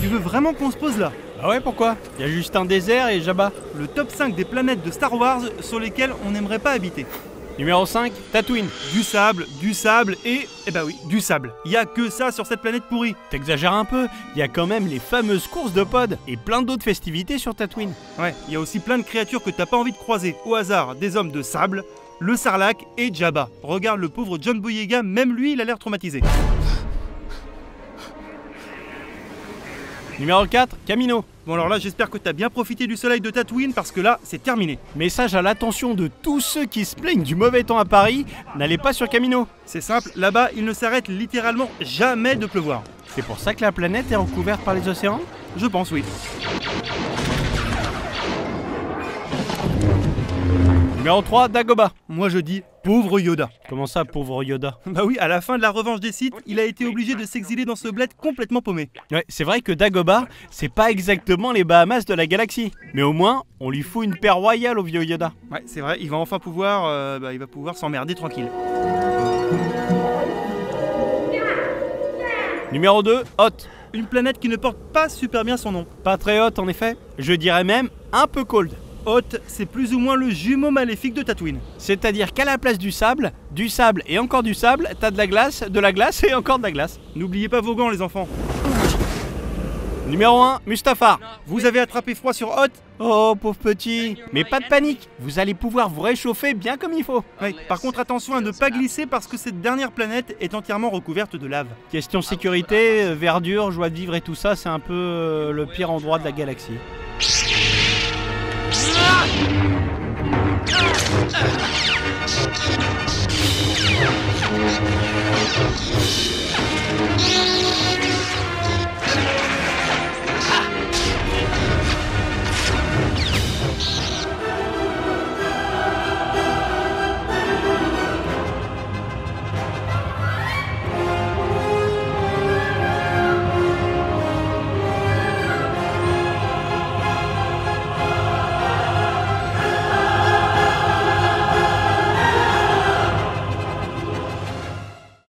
Tu veux vraiment qu'on se pose là? Ah ouais, pourquoi? Y a juste un désert et Jabba. Le top 5 des planètes de Star Wars sur lesquelles on n'aimerait pas habiter. Numéro 5, Tatooine. Du sable et... Eh bah oui, du sable. Y a que ça sur cette planète pourrie. T'exagères un peu, y a quand même les fameuses courses de pod et plein d'autres festivités sur Tatooine. Ouais, y a aussi plein de créatures que t'as pas envie de croiser. Au hasard, des hommes de sable, le Sarlacc et Jabba. Regarde le pauvre John Boyega, même lui il a l'air traumatisé. Numéro 4, Kamino. Bon alors là j'espère que t'as bien profité du soleil de Tatooine parce que là c'est terminé. Message à l'attention de tous ceux qui se plaignent du mauvais temps à Paris, n'allez pas sur Kamino. C'est simple, là-bas il ne s'arrête littéralement jamais de pleuvoir. C'est pour ça que la planète est recouverte par les océans? Je pense oui. Numéro 3, Dagobah. Moi je dis pauvre Yoda. Comment ça, pauvre Yoda? Bah oui, à la fin de la revanche des Sith, il a été obligé de s'exiler dans ce bled complètement paumé. Ouais, c'est vrai que Dagobah, c'est pas exactement les Bahamas de la galaxie. Mais au moins, on lui fout une paire royale au vieux Yoda. Ouais, c'est vrai, il va enfin pouvoir, il va pouvoir s'emmerder tranquille. Numéro 2, Hoth. Une planète qui ne porte pas super bien son nom. Pas très haute en effet. Je dirais même un peu cold. Hoth, c'est plus ou moins le jumeau maléfique de Tatooine. C'est-à-dire qu'à la place du sable et encore du sable, t'as de la glace et encore de la glace. N'oubliez pas vos gants les enfants. Numéro 1, Mustafar. Vous avez attrapé froid sur Hoth? Oh pauvre petit. Mais pas de panique, vous allez pouvoir vous réchauffer bien comme il faut. Ouais, par contre attention à ne pas glisser parce que cette dernière planète est entièrement recouverte de lave. Question sécurité, verdure, joie de vivre et tout ça, c'est un peu le pire endroit de la galaxie.